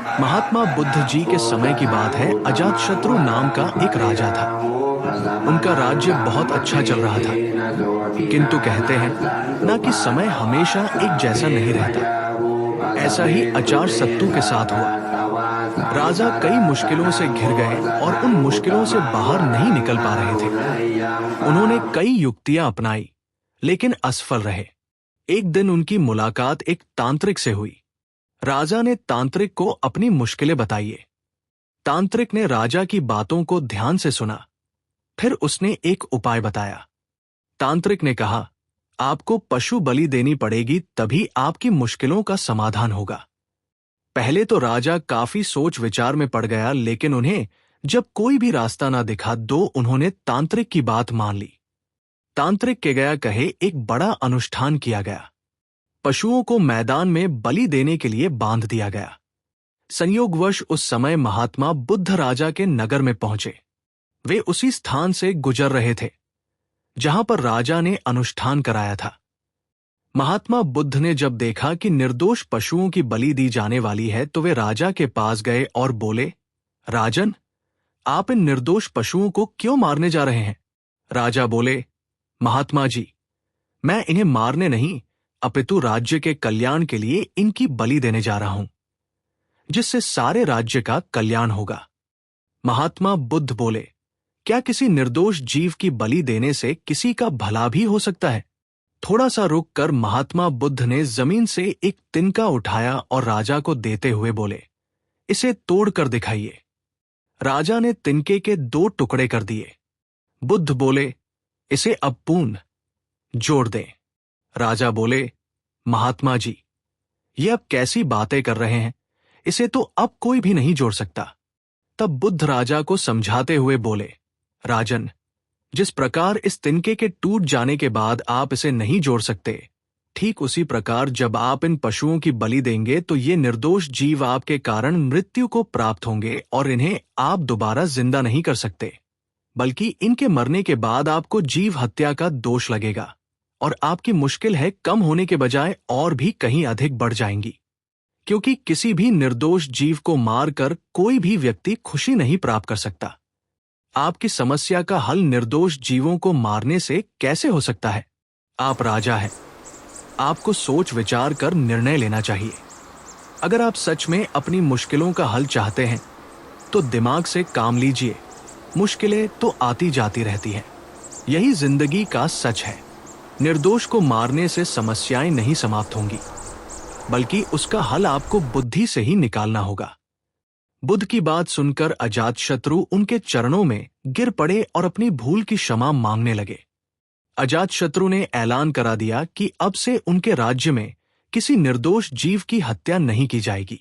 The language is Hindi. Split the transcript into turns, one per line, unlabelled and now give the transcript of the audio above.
महात्मा बुद्ध जी के समय की बात है। अजातशत्रु नाम का एक राजा था। उनका राज्य बहुत अच्छा चल रहा था, किंतु कहते हैं ना कि समय हमेशा एक जैसा नहीं रहता। ऐसा ही अजातशत्रु के साथ हुआ। राजा कई मुश्किलों से घिर गए और उन मुश्किलों से बाहर नहीं निकल पा रहे थे। उन्होंने कई युक्तियां अपनाई, लेकिन असफल रहे। एक दिन उनकी मुलाकात एक तांत्रिक से हुई। राजा ने तांत्रिक को अपनी मुश्किलें बताई। तांत्रिक ने राजा की बातों को ध्यान से सुना। फिर उसने एक उपाय बताया। तांत्रिक ने कहा, आपको पशु बलि देनी पड़ेगी, तभी आपकी मुश्किलों का समाधान होगा। पहले तो राजा काफी सोच विचार में पड़ गया, लेकिन उन्हें जब कोई भी रास्ता ना दिखा तो उन्होंने तांत्रिक की बात मान ली। तांत्रिक के गया कहे एक बड़ा अनुष्ठान किया गया। पशुओं को मैदान में बलि देने के लिए बांध दिया गया। संयोगवश उस समय महात्मा बुद्ध राजा के नगर में पहुंचे। वे उसी स्थान से गुजर रहे थे जहां पर राजा ने अनुष्ठान कराया था। महात्मा बुद्ध ने जब देखा कि निर्दोष पशुओं की बलि दी जाने वाली है, तो वे राजा के पास गए और बोले, राजन, आप इन निर्दोष पशुओं को क्यों मारने जा रहे हैं? राजा बोले, महात्मा जी, मैं इन्हें मारने नहीं, अपितु राज्य के कल्याण के लिए इनकी बलि देने जा रहा हूं, जिससे सारे राज्य का कल्याण होगा। महात्मा बुद्ध बोले, क्या किसी निर्दोष जीव की बलि देने से किसी का भला भी हो सकता है? थोड़ा सा रुक कर महात्मा बुद्ध ने जमीन से एक तिनका उठाया और राजा को देते हुए बोले, इसे तोड़ कर दिखाइए। राजा ने तिनके के 2 टुकड़े कर दिए। बुद्ध बोले, इसे अब पूर्ण जोड़ दें। राजा बोले, महात्मा जी, ये अब कैसी बातें कर रहे हैं? इसे तो अब कोई भी नहीं जोड़ सकता। तब बुद्ध राजा को समझाते हुए बोले, राजन, जिस प्रकार इस तिनके के टूट जाने के बाद आप इसे नहीं जोड़ सकते, ठीक उसी प्रकार जब आप इन पशुओं की बलि देंगे तो ये निर्दोष जीव आपके कारण मृत्यु को प्राप्त होंगे और इन्हें आप दोबारा जिंदा नहीं कर सकते, बल्कि इनके मरने के बाद आपको जीव हत्या का दोष लगेगा और आपकी मुश्किल है कम होने के बजाय और भी कहीं अधिक बढ़ जाएंगी, क्योंकि किसी भी निर्दोष जीव को मारकर कोई भी व्यक्ति खुशी नहीं प्राप्त कर सकता। आपकी समस्या का हल निर्दोष जीवों को मारने से कैसे हो सकता है? आप राजा हैं, आपको सोच विचार कर निर्णय लेना चाहिए। अगर आप सच में अपनी मुश्किलों का हल चाहते हैं तो दिमाग से काम लीजिए। मुश्किलें तो आती जाती रहती हैं, यही जिंदगी का सच है। निर्दोष को मारने से समस्याएं नहीं समाप्त होंगी, बल्कि उसका हल आपको बुद्धि से ही निकालना होगा। बुद्ध की बात सुनकर अजातशत्रु उनके चरणों में गिर पड़े और अपनी भूल की क्षमा मांगने लगे। अजातशत्रु ने ऐलान करा दिया कि अब से उनके राज्य में किसी निर्दोष जीव की हत्या नहीं की जाएगी।